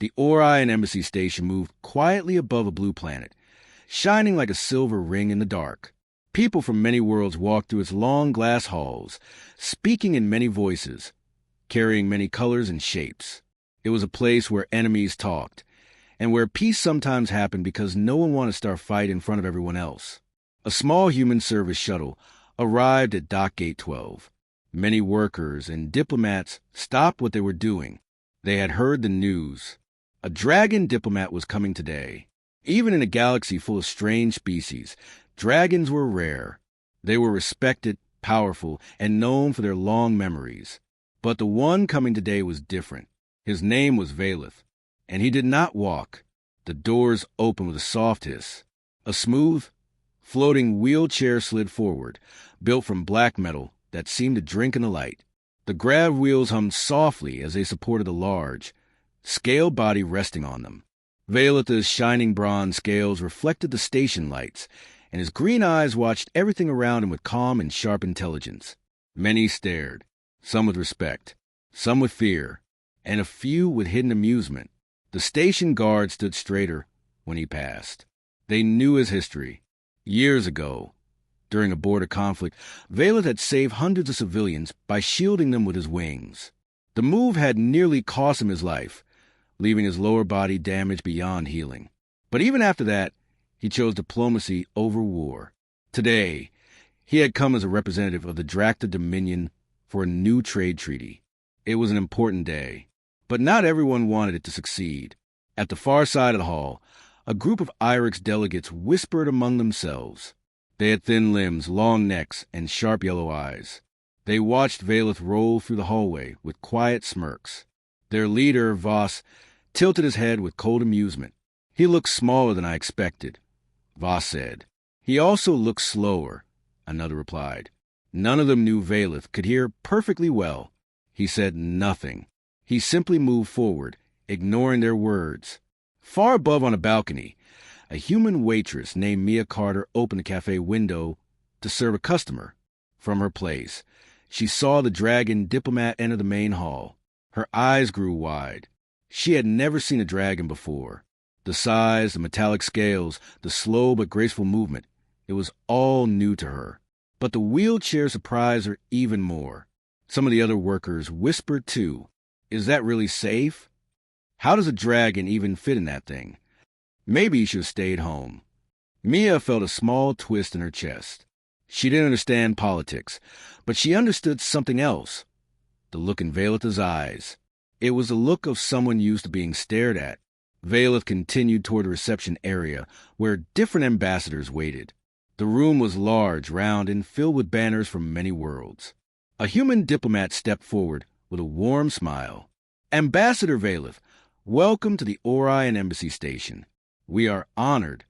The Orion Embassy Station moved quietly above a blue planet, shining like a silver ring in the dark. People from many worlds walked through its long glass halls, speaking in many voices, carrying many colors and shapes. It was a place where enemies talked, and where peace sometimes happened because no one wanted to start a fight in front of everyone else. A small human service shuttle arrived at Dock Gate 12. Many workers and diplomats stopped what they were doing. They had heard the news. A dragon diplomat was coming today. Even in a galaxy full of strange species, dragons were rare. They were respected, powerful, and known for their long memories. But the one coming today was different. His name was Valeth, and he did not walk. The doors opened with a soft hiss. A smooth, floating wheelchair slid forward, built from black metal that seemed to drink in the light. The grav wheels hummed softly as they supported a large, scaled body resting on them. Valeth's shining bronze scales reflected the station lights, and his green eyes watched everything around him with calm and sharp intelligence. Many stared, some with respect, some with fear, and a few with hidden amusement. The station guard stood straighter when he passed. They knew his history. Years ago, during a border conflict, Valeth had saved hundreds of civilians by shielding them with his wings. The move had nearly cost him his life, leaving his lower body damaged beyond healing. But even after that, he chose diplomacy over war. Today, he had come as a representative of the Drakta Dominion for a new trade treaty. It was an important day, but not everyone wanted it to succeed. At the far side of the hall, a group of Irix delegates whispered among themselves. They had thin limbs, long necks, and sharp yellow eyes. They watched Valeth roll through the hallway with quiet smirks. Their leader, Voss, tilted his head with cold amusement. He looked smaller than I expected, Voss said. He also looked slower, another replied. None of them knew Valeth could hear perfectly well. He said nothing. He simply moved forward, ignoring their words. Far above on a balcony, a human waitress named Mia Carter opened the cafe window to serve a customer. From her place, she saw the dragon diplomat enter the main hall. Her eyes grew wide. She had never seen a dragon before. The size, the metallic scales, the slow but graceful movement, it was all new to her. But the wheelchair surprised her even more. Some of the other workers whispered too. Is that really safe? How does a dragon even fit in that thing? Maybe he should have stayed home. Mia felt a small twist in her chest. She didn't understand politics, but she understood something else. The look in Valeth's eyes. It was the look of someone used to being stared at. Valeth continued toward the reception area, where different ambassadors waited. The room was large, round, and filled with banners from many worlds. A human diplomat stepped forward with a warm smile. Ambassador Valeth, welcome to the Orion Embassy Station. We are honored.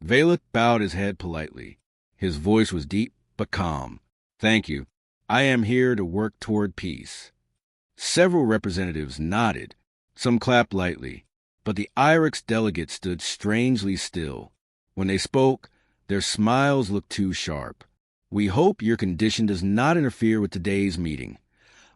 Valeth bowed his head politely. His voice was deep but calm. Thank you. I am here to work toward peace. Several representatives nodded. Some clapped lightly. But the Irix delegates stood strangely still. When they spoke, their smiles looked too sharp. We hope your condition does not interfere with today's meeting,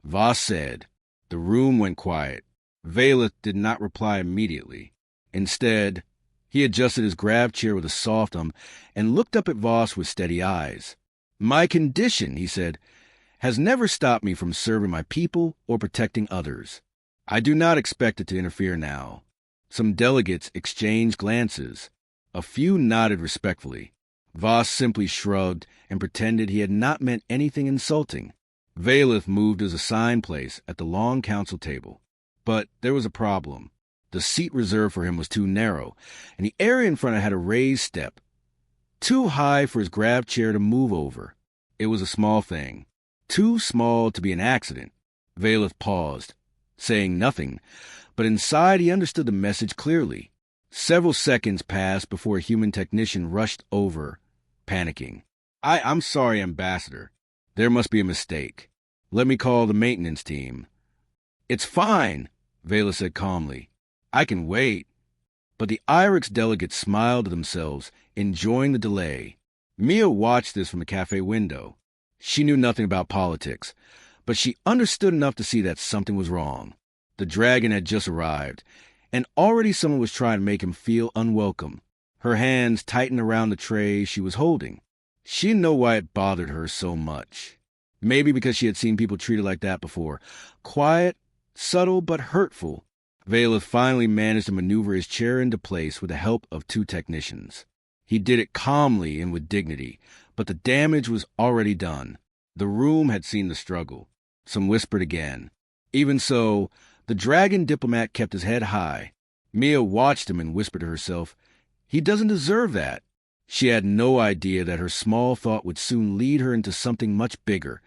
Voss said. The room went quiet. Valeth did not reply immediately. Instead, he adjusted his grav chair with a soft and looked up at Voss with steady eyes. My condition, he said, has never stopped me from serving my people or protecting others. I do not expect it to interfere now. Some delegates exchanged glances. A few nodded respectfully. Voss simply shrugged and pretended he had not meant anything insulting. Valeth moved to his assigned place at the long council table. But there was a problem. The seat reserved for him was too narrow, and the area in front had a raised step, too high for his grav chair to move over. It was a small thing, too small to be an accident. Valeth paused, saying nothing, but inside he understood the message clearly. Several seconds passed before a human technician rushed over, panicking. I'm sorry, Ambassador. There must be a mistake. Let me call the maintenance team. It's fine, Valeth said calmly. I can wait. But the Irix delegates smiled to themselves, enjoying the delay. Mia watched this from the cafe window. She knew nothing about politics, but she understood enough to see that something was wrong. The dragon had just arrived, and already someone was trying to make him feel unwelcome. Her hands tightened around the tray she was holding. She didn't know why it bothered her so much. Maybe because she had seen people treated like that before. Quiet, subtle, but hurtful. Valeth finally managed to maneuver his chair into place with the help of 2 technicians. He did it calmly and with dignity, but the damage was already done. The room had seen the struggle. Some whispered again. Even so, the dragon diplomat kept his head high. Mia watched him and whispered to herself, "He doesn't deserve that." She had no idea that her small thought would soon lead her into something much bigger,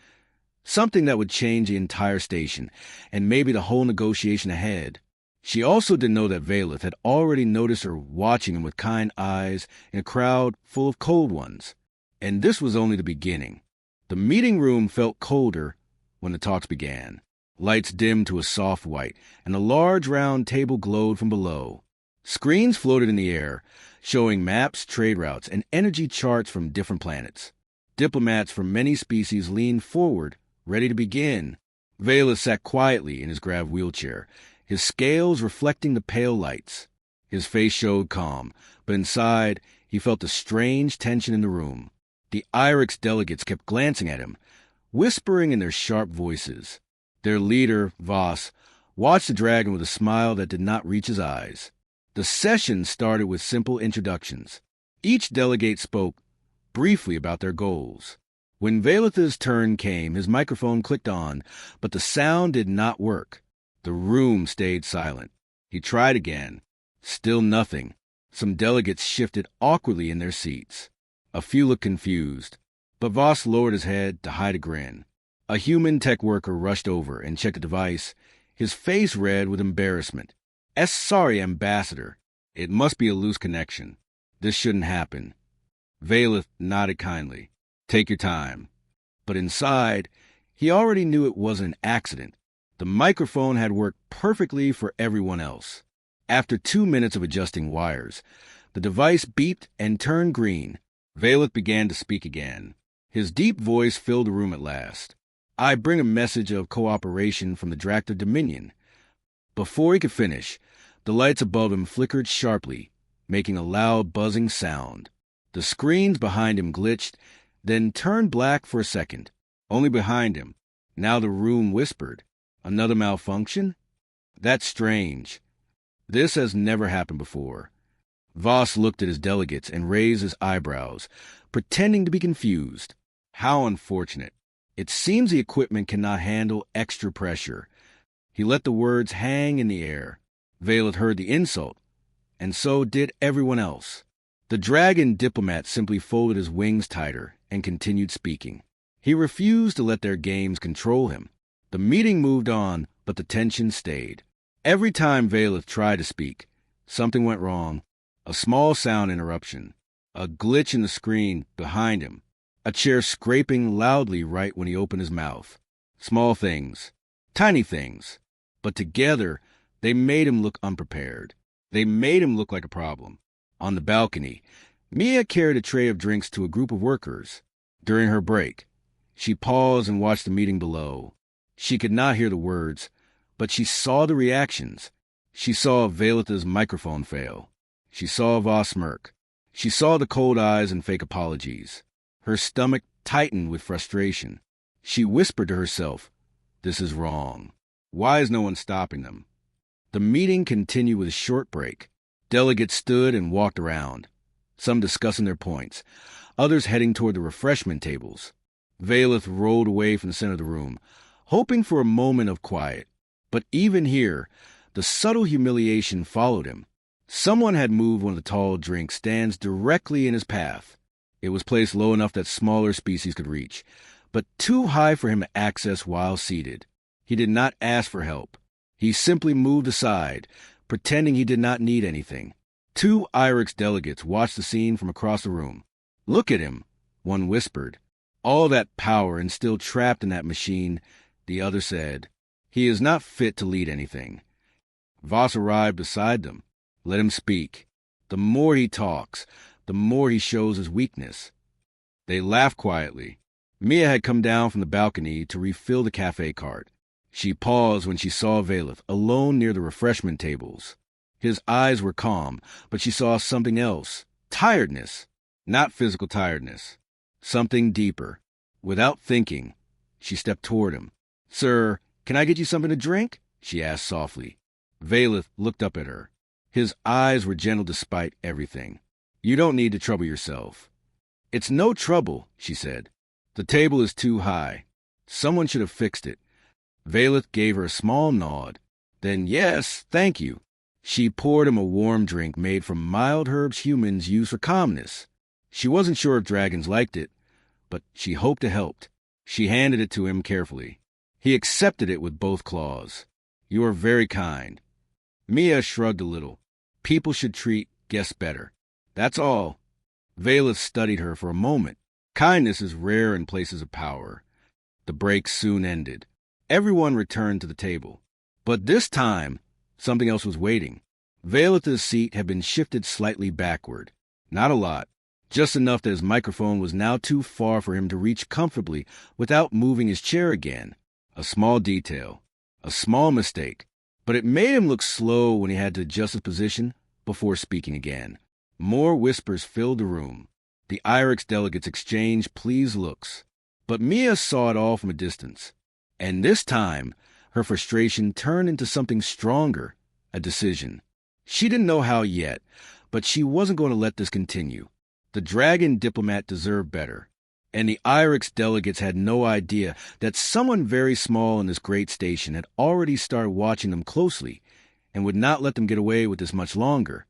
something that would change the entire station, and maybe the whole negotiation ahead. She also didn't know that Valeth had already noticed her watching him with kind eyes in a crowd full of cold ones. And this was only the beginning. The meeting room felt colder when the talks began. Lights dimmed to a soft white, and a large round table glowed from below. Screens floated in the air, showing maps, trade routes, and energy charts from different planets. Diplomats from many species leaned forward, ready to begin. Valeth sat quietly in his grav wheelchair, his scales reflecting the pale lights. His face showed calm, but inside he felt a strange tension in the room. The Irix delegates kept glancing at him, whispering in their sharp voices. Their leader, Voss, watched the dragon with a smile that did not reach his eyes. The session started with simple introductions. Each delegate spoke briefly about their goals. When Valeth's turn came, his microphone clicked on, but the sound did not work. The room stayed silent. He tried again. Still nothing. Some delegates shifted awkwardly in their seats. A few looked confused, but Voss lowered his head to hide a grin. A human tech worker rushed over and checked the device, his face red with embarrassment. Sorry, Ambassador. It must be a loose connection. This shouldn't happen." Valeth nodded kindly. "Take your time." But inside, he already knew it wasn't an accident. The microphone had worked perfectly for everyone else. After 2 minutes of adjusting wires, the device beeped and turned green. Valeth began to speak again. His deep voice filled the room at last. "I bring a message of cooperation from the Dracta Dominion." Before he could finish, the lights above him flickered sharply, making a loud buzzing sound. The screens behind him glitched, then turned black for a second. Only behind him. Now the room whispered. "Another malfunction? That's strange. This has never happened before." Voss looked at his delegates and raised his eyebrows, pretending to be confused. How unfortunate. It seems the equipment cannot handle extra pressure. He let the words hang in the air. Valeth heard the insult, and so did everyone else. The dragon diplomat simply folded his wings tighter and continued speaking. He refused to let their games control him. The meeting moved on, but the tension stayed. Every time Valeth tried to speak, something went wrong. A small sound interruption, a glitch in the screen behind him, a chair scraping loudly right when he opened his mouth. Small things, tiny things, but together they made him look unprepared. They made him look like a problem. On the balcony, Mia carried a tray of drinks to a group of workers. During her break, she paused and watched the meeting below. She could not hear the words, but she saw the reactions. She saw Valeth's microphone fail. She saw Voss smirk. She saw the cold eyes and fake apologies. Her stomach tightened with frustration. She whispered to herself, "This is wrong. Why is no one stopping them?" The meeting continued with a short break. Delegates stood and walked around, some discussing their points, others heading toward the refreshment tables. Valeth rolled away from the center of the room, hoping for a moment of quiet. But even here, the subtle humiliation followed him. Someone had moved one of the tall drink stands directly in his path. It was placed low enough that smaller species could reach, but too high for him to access while seated. He did not ask for help. He simply moved aside, pretending he did not need anything. 2 Irix delegates watched the scene from across the room. "Look at him," one whispered. "All that power and still trapped in that machine," the other said. "He is not fit to lead anything." Voss arrived beside them. Let him speak. The more he talks, the more he shows his weakness. They laughed quietly. Mia had come down from the balcony to refill the cafe cart. She paused when she saw Valeth alone near the refreshment tables. His eyes were calm, but she saw something else. Tiredness. Not physical tiredness. Something deeper. Without thinking, she stepped toward him. "Sir, can I get you something to drink?" she asked softly. Valeth looked up at her. His eyes were gentle despite everything. "You don't need to trouble yourself." "It's no trouble," she said. "The table is too high. Someone should have fixed it." Valeth gave her a small nod. Then, "Yes, thank you." She poured him a warm drink made from mild herbs humans use for calmness. She wasn't sure if dragons liked it, but she hoped it helped. She handed it to him carefully. He accepted it with both claws. "You are very kind." Mia shrugged a little. People should treat guests better. That's all. Valeth studied her for a moment. Kindness is rare in places of power. The break soon ended. Everyone returned to the table. But this time, something else was waiting. Valeth's seat had been shifted slightly backward. Not a lot. Just enough that his microphone was now too far for him to reach comfortably without moving his chair again. A small detail. A small mistake. But it made him look slow when he had to adjust his position before speaking again. More whispers filled the room. The IRIX delegates exchanged pleased looks. But Mia saw it all from a distance. And this time, her frustration turned into something stronger, a decision. She didn't know how yet, but she wasn't going to let this continue. The dragon diplomat deserved better. And the IRIX delegates had no idea that someone very small in this great station had already started watching them closely and would not let them get away with this much longer.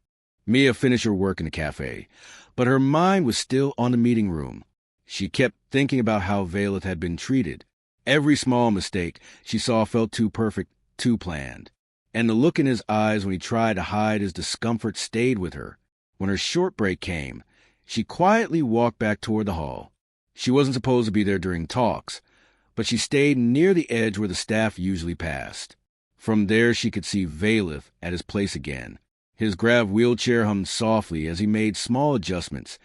Mia finished her work in the cafe, but her mind was still on the meeting room. She kept thinking about how Valeth had been treated. Every small mistake she saw felt too perfect, too planned. And the look in his eyes when he tried to hide his discomfort stayed with her. When her short break came, she quietly walked back toward the hall. She wasn't supposed to be there during talks, but she stayed near the edge where the staff usually passed. From there she could see Valeth at his place again. His grav wheelchair hummed softly as he made small adjustments,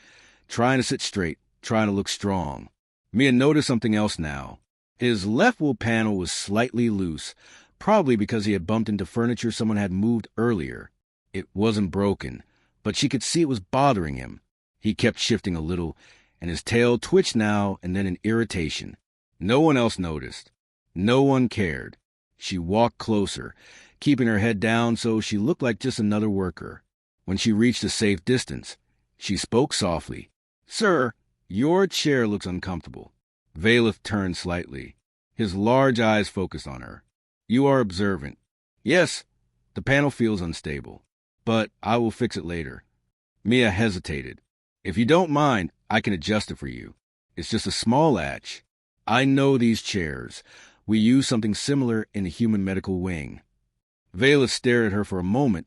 trying to sit straight, trying to look strong. Mia noticed something else now. His left wheel panel was slightly loose, probably because he had bumped into furniture someone had moved earlier. It wasn't broken, but she could see it was bothering him. He kept shifting a little, and his tail twitched now and then in irritation. No one else noticed. No one cared. She walked closer, keeping her head down so she looked like just another worker. When she reached a safe distance, she spoke softly. "Sir, your chair looks uncomfortable." Valeth turned slightly. His large eyes focused on her. "You are observant." "Yes, the panel feels unstable, but I will fix it later." Mia hesitated. "If you don't mind, I can adjust it for you. It's just a small latch. I know these chairs. We use something similar in the human medical wing." Valeth stared at her for a moment,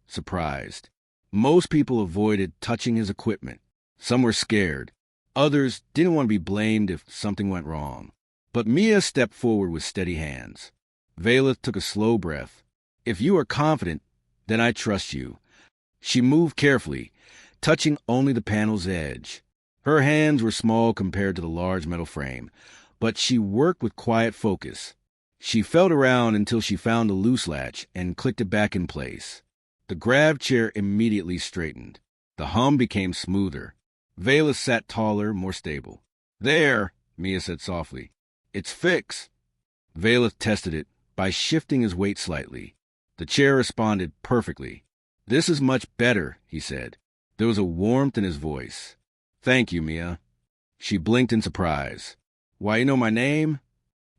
surprised. Most people avoided touching his equipment. Some were scared. Others didn't want to be blamed if something went wrong. But Mia stepped forward with steady hands. Valeth took a slow breath. "If you are confident, then I trust you." She moved carefully, touching only the panel's edge. Her hands were small compared to the large metal frame, but she worked with quiet focus. She felt around until she found the loose latch and clicked it back in place. The grav chair immediately straightened. The hum became smoother. Valeth sat taller, more stable. "There," Mia said softly. "It's fixed." Valeth tested it by shifting his weight slightly. The chair responded perfectly. "This is much better," he said. There was a warmth in his voice. "Thank you, Mia." She blinked in surprise. "Why, you know my name?"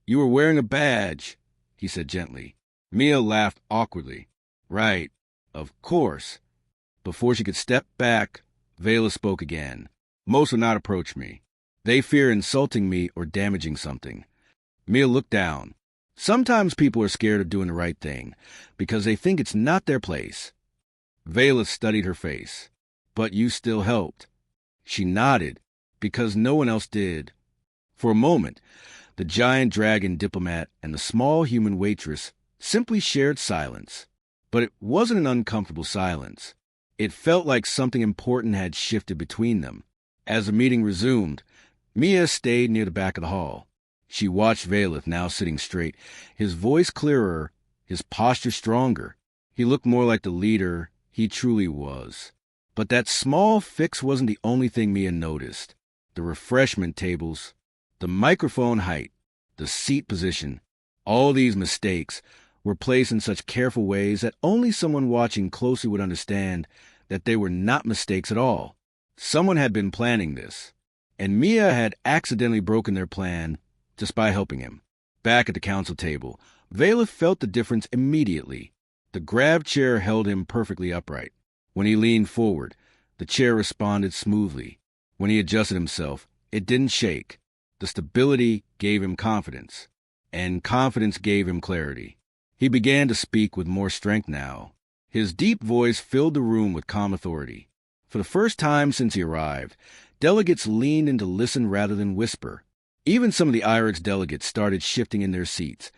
"You were wearing a badge," he said gently. Mia laughed awkwardly. "Right, of course." Before she could step back, Valeth spoke again. "Most will not approach me. They fear insulting me or damaging something." Mia looked down. Sometimes people are scared of doing the right thing because they think it's not their place. Valeth studied her face. "But you still helped." She nodded, because no one else did. For a moment, the giant dragon diplomat and the small human waitress simply shared silence. But it wasn't an uncomfortable silence. It felt like something important had shifted between them. As the meeting resumed, Mia stayed near the back of the hall. She watched Valeth now sitting straight, his voice clearer, his posture stronger. He looked more like the leader he truly was. But that small fix wasn't the only thing Mia noticed. The refreshment tables, the microphone height, the seat position, all these mistakes were placed in such careful ways that only someone watching closely would understand that they were not mistakes at all. Someone had been planning this, and Mia had accidentally broken their plan just by helping him. Back at the council table, Valeth felt the difference immediately. The grab chair held him perfectly upright. When he leaned forward, the chair responded smoothly. When he adjusted himself, it didn't shake. The stability gave him confidence, and confidence gave him clarity. He began to speak with more strength now. His deep voice filled the room with calm authority. For the first time since he arrived, delegates leaned in to listen rather than whisper. Even some of the IRIX delegates started shifting in their seats,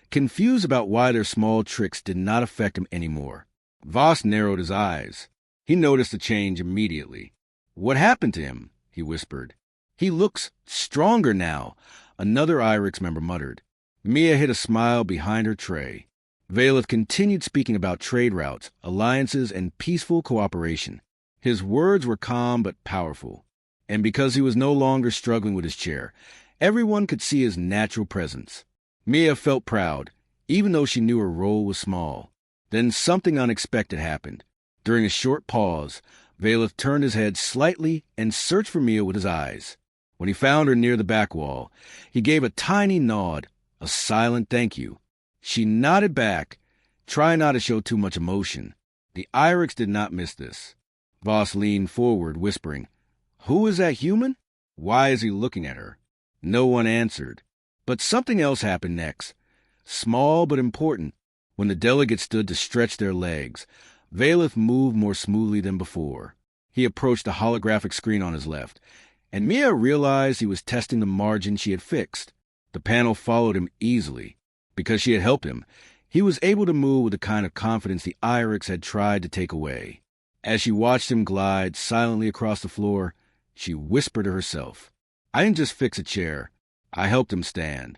confused about why their small tricks did not affect him anymore. Voss narrowed his eyes. He noticed the change immediately. "What happened to him?" he whispered. "He looks stronger now," another IRIX member muttered. Mia hid a smile behind her tray. Valeth continued speaking about trade routes, alliances, and peaceful cooperation. His words were calm but powerful, and because he was no longer struggling with his chair, everyone could see his natural presence. Mia felt proud, even though she knew her role was small. Then something unexpected happened. During a short pause, Valeth turned his head slightly and searched for Mia with his eyes. When he found her near the back wall, he gave a tiny nod, a silent thank you. She nodded back, trying not to show too much emotion. The IRIX did not miss this. Voss leaned forward, whispering, "Who is that human? Why is he looking at her?" No one answered. But something else happened next. Small but important. When the delegates stood to stretch their legs, Valeth moved more smoothly than before. He approached the holographic screen on his left, and Mia realized he was testing the margin she had fixed. The panel followed him easily. Because she had helped him, he was able to move with the kind of confidence the IRIX had tried to take away. As she watched him glide silently across the floor, she whispered to herself, "I didn't just fix a chair. I helped him stand."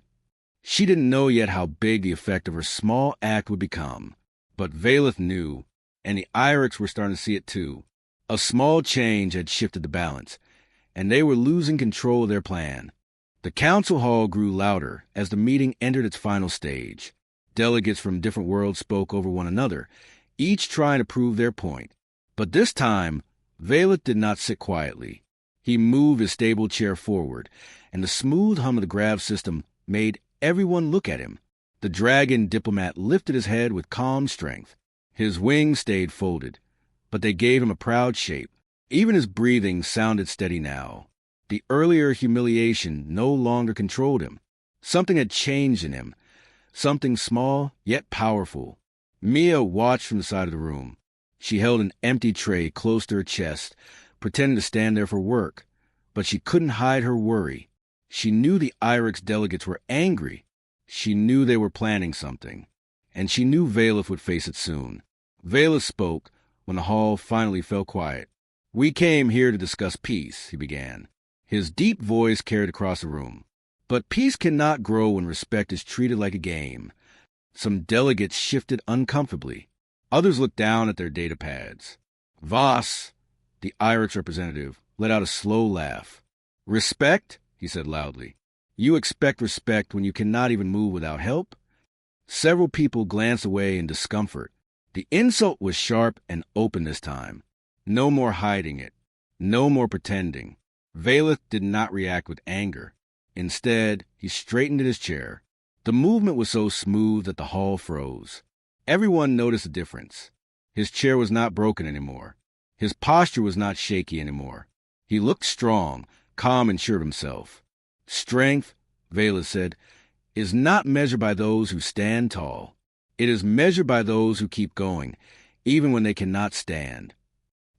She didn't know yet how big the effect of her small act would become. But Valeth knew, and the IRIX were starting to see it too. A small change had shifted the balance, and they were losing control of their plan. The council hall grew louder as the meeting entered its final stage. Delegates from different worlds spoke over one another, each trying to prove their point. But this time, Valeth did not sit quietly. He moved his stable chair forward, and the smooth hum of the grav system made everyone look at him. The dragon Diplomat lifted his head with calm strength. His wings stayed folded, but they gave him a proud shape. Even his breathing sounded steady now. The earlier humiliation no longer controlled him. Something had changed in him, something small yet powerful. Mia watched from the side of the room. She held an empty tray close to her chest, pretending to stand there for work, but she couldn't hide her worry. She knew the IRIX delegates were angry. She knew they were planning something, and she knew Valeth would face it soon. Valeth spoke when the hall finally fell quiet. "We came here to discuss peace," he began. His deep voice carried across the room. "But peace cannot grow when respect is treated like a game." Some delegates shifted uncomfortably. Others looked down at their data pads. Voss, the IRIX representative, let out a slow laugh. "Respect?" he said loudly. "You expect respect when you cannot even move without help?" Several people glanced away in discomfort. The insult was sharp and open this time. No more hiding it. No more pretending. Valeth did not react with anger. Instead, he straightened in his chair. The movement was so smooth that the hall froze. Everyone noticed the difference. His chair was not broken anymore. His posture was not shaky anymore. He looked strong, calm, and sure of himself. "Strength," Valeth said, "is not measured by those who stand tall. It is measured by those who keep going, even when they cannot stand."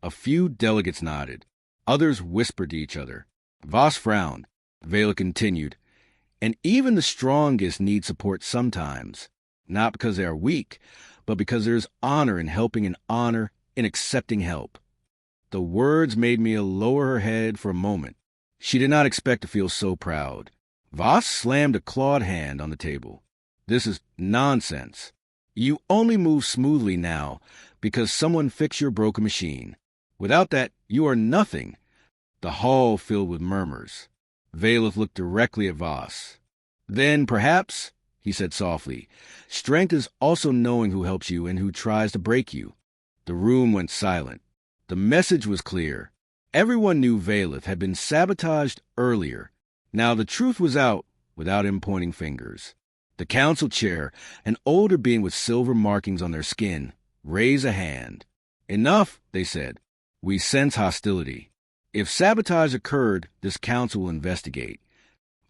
A few delegates nodded. Others whispered to each other. Voss frowned. Valeth continued, "And even the strongest need support sometimes, not because they are weak, but because there is honor in helping and honor in accepting help." The words made Mia lower her head for a moment. She did not expect to feel so proud. Voss slammed a clawed hand on the table. "This is nonsense. You only move smoothly now because someone fixed your broken machine. Without that, you are nothing. The hall filled with murmurs. Valeth looked directly at Voss. Then, perhaps, he said softly, strength is also knowing who helps you and who tries to break you. The room went silent. The message was clear. Everyone knew Valeth had been sabotaged earlier. Now the truth was out without him pointing fingers. The council chair, an older being with silver markings on their skin, raised a hand. Enough, they said. We sense hostility. If sabotage occurred, this council will investigate.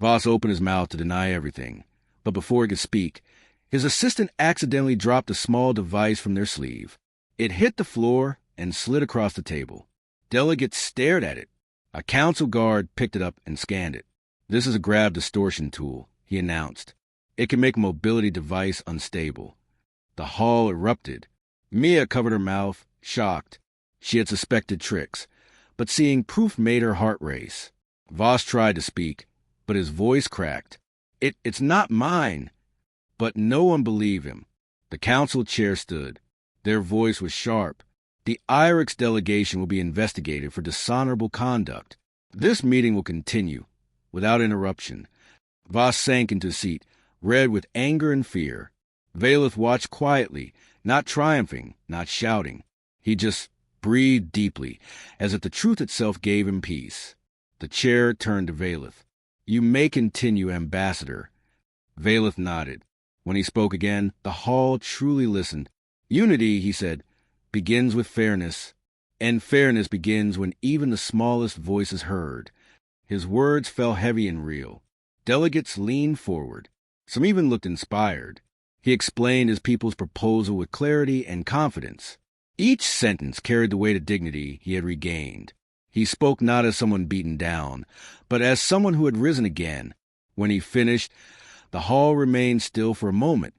Voss opened his mouth to deny everything, but before he could speak, his assistant accidentally dropped a small device from their sleeve. It hit the floor and slid across the table. Delegates stared at it. A council guard picked it up and scanned it. This is a grab distortion tool, he announced. It can make a mobility device unstable. The hall erupted. Mia covered her mouth, shocked. She had suspected tricks, but seeing proof made her heart race. Voss tried to speak, but his voice cracked. It's not mine. But no one believed him. The council chair stood. Their voice was sharp. The IRIX delegation will be investigated for dishonorable conduct. This meeting will continue, without interruption. Voss sank into his seat, red with anger and fear. Valeth watched quietly, not triumphing, not shouting. He just breathed deeply, as if the truth itself gave him peace. The chair turned to Valeth. You may continue, Ambassador. Valeth nodded. When he spoke again, the hall truly listened. Unity, he said, begins with fairness, and fairness begins when even the smallest voice is heard. His words fell heavy and real. Delegates leaned forward. Some even looked inspired. He explained his people's proposal with clarity and confidence. Each sentence carried the weight of dignity he had regained. He spoke not as someone beaten down, but as someone who had risen again. When he finished, the hall remained still for a moment.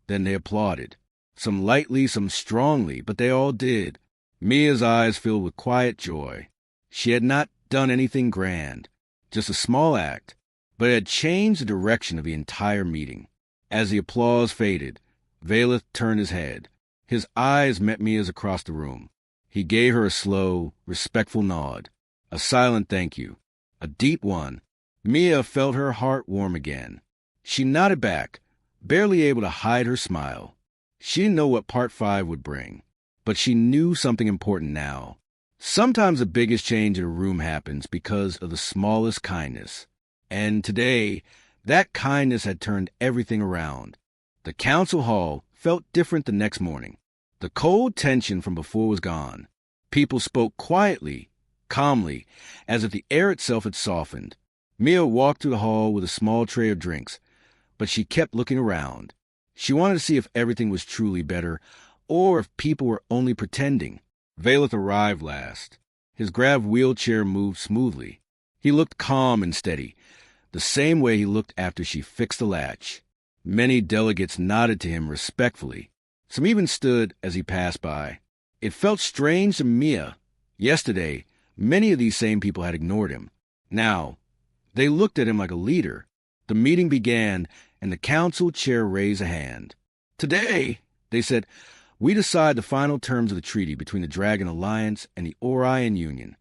Then they applauded. Some lightly, some strongly, but they all did. Mia's eyes filled with quiet joy. She had not done anything grand, just a small act, but it had changed the direction of the entire meeting. As the applause faded, Valeth turned his head. His eyes met Mia's across the room. He gave her a slow, respectful nod, a silent thank you, a deep one. Mia felt her heart warm again. She nodded back, barely able to hide her smile. She didn't know what Part 5 would bring, but she knew something important now. Sometimes the biggest change in a room happens because of the smallest kindness. And today, that kindness had turned everything around. The council hall felt different the next morning. The cold tension from before was gone. People spoke quietly, calmly, as if the air itself had softened. Mia walked through the hall with a small tray of drinks, but she kept looking around. She wanted to see if everything was truly better, or if people were only pretending. Valeth arrived last. His grav wheelchair moved smoothly. He looked calm and steady, the same way he looked after she fixed the latch. Many delegates nodded to him respectfully. Some even stood as he passed by. It felt strange to Mia. Yesterday, many of these same people had ignored him. Now, they looked at him like a leader. The meeting began, and the council chair raised a hand. Today, they said, we decide the final terms of the treaty between the Dragon Alliance and the Orion Union.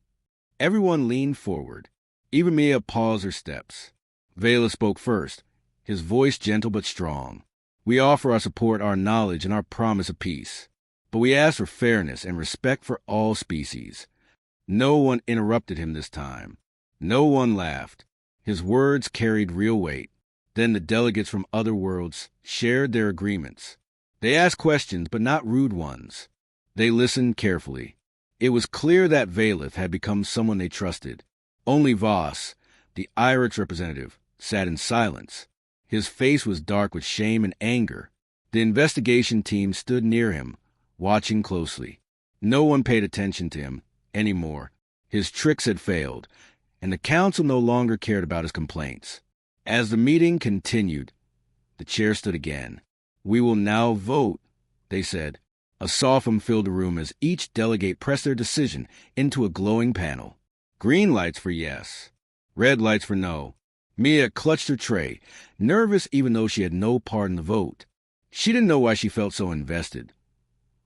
Everyone leaned forward. Even Mia paused her steps. Valeth spoke first, his voice gentle but strong. We offer our support, our knowledge, and our promise of peace. But we ask for fairness and respect for all species. No one interrupted him this time. No one laughed. His words carried real weight. Then the delegates from other worlds shared their agreements. They asked questions, but not rude ones. They listened carefully. It was clear that Valeth had become someone they trusted. Only Voss, the IRIX representative, sat in silence. His face was dark with shame and anger. The investigation team stood near him, watching closely. No one paid attention to him anymore. His tricks had failed, and the council no longer cared about his complaints. As the meeting continued, the chair stood again. We will now vote, they said. A soft hum filled the room as each delegate pressed their decision into a glowing panel. Green lights for yes, red lights for no. Mia clutched her tray, nervous even though she had no part in the vote. She didn't know why she felt so invested.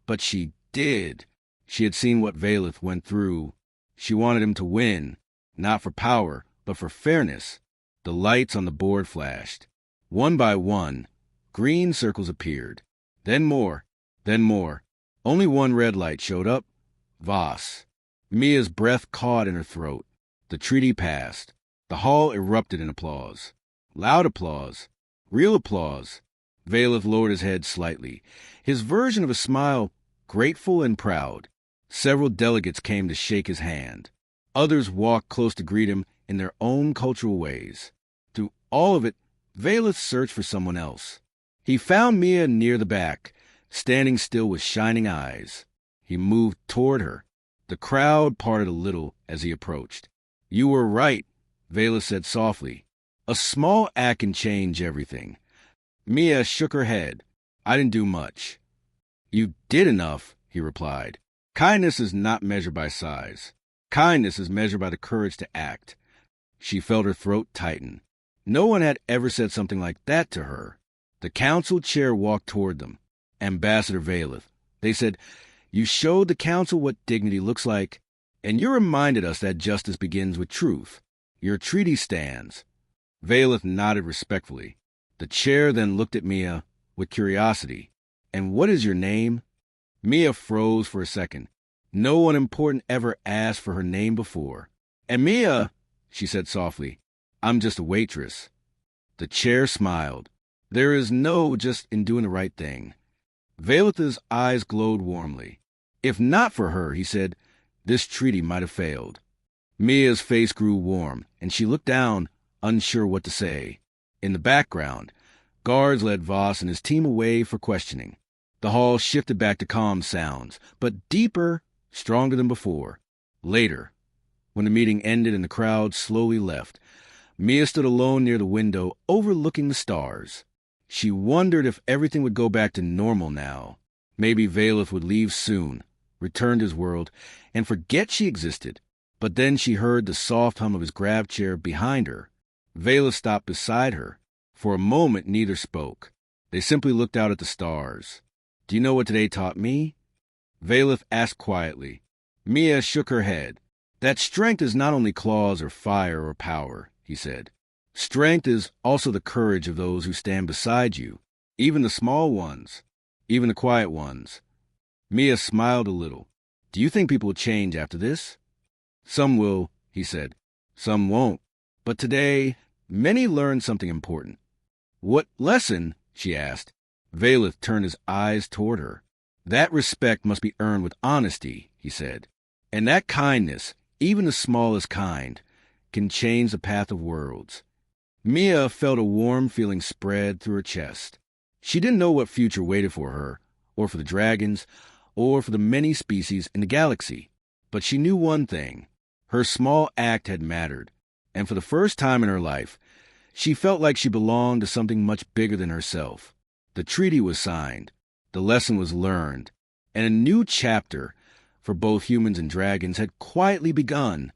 But she did. She had seen what Valeth went through. She wanted him to win, not for power, but for fairness. The lights on the board flashed. One by one, green circles appeared. Then more, then more. Only one red light showed up. Voss. Mia's breath caught in her throat. The treaty passed. The hall erupted in applause. Loud applause. Real applause. Valeth lowered his head slightly. His version of a smile, grateful and proud. Several delegates came to shake his hand. Others walked close to greet him in their own cultural ways. Through all of it, Valeth searched for someone else. He found Mia near the back, standing still with shining eyes. He moved toward her. The crowd parted a little as he approached. "You were right," Valeth said softly. "A small act can change everything." Mia shook her head. "I didn't do much." "You did enough," he replied. "Kindness is not measured by size. Kindness is measured by the courage to act." She felt her throat tighten. No one had ever said something like that to her. The council chair walked toward them. "Ambassador Valeth," they said, "you showed the council what dignity looks like, and you reminded us that justice begins with truth. Your treaty stands." Valeth nodded respectfully. The chair then looked at Mia with curiosity. "And what is your name?" Mia froze for a second. No one important ever asked for her name before. "And Mia," she said softly, "I'm just a waitress." The chair smiled. "There is no just in doing the right thing." Valeth's eyes glowed warmly. "If not for her," he said, "this treaty might have failed." Mia's face grew warm, and she looked down, unsure what to say. In the background, guards led Voss and his team away for questioning. The hall shifted back to calm sounds, but deeper, stronger than before. Later, when the meeting ended and the crowd slowly left, Mia stood alone near the window, overlooking the stars. She wondered if everything would go back to normal now. Maybe Valeth would leave soon, return to his world, and forget she existed. But then she heard the soft hum of his grab chair behind her. Valeth stopped beside her. For a moment, neither spoke. They simply looked out at the stars. "Do you know what today taught me?" Valeth asked quietly. Mia shook her head. "That strength is not only claws or fire or power," he said. "Strength is also the courage of those who stand beside you, even the small ones, even the quiet ones." Mia smiled a little. "Do you think people will change after this?" "Some will," he said. "Some won't. But today, many learned something important." "What lesson?" she asked. Valeth turned his eyes toward her. "That respect must be earned with honesty," he said. "And that kindness, even the smallest kind, can change the path of worlds." Mia felt a warm feeling spread through her chest. She didn't know what future waited for her, or for the dragons, or for the many species in the galaxy. But she knew one thing. Her small act had mattered. And for the first time in her life, she felt like she belonged to something much bigger than herself. The treaty was signed, the lesson was learned, and a new chapter, for both humans and dragons, had quietly begun.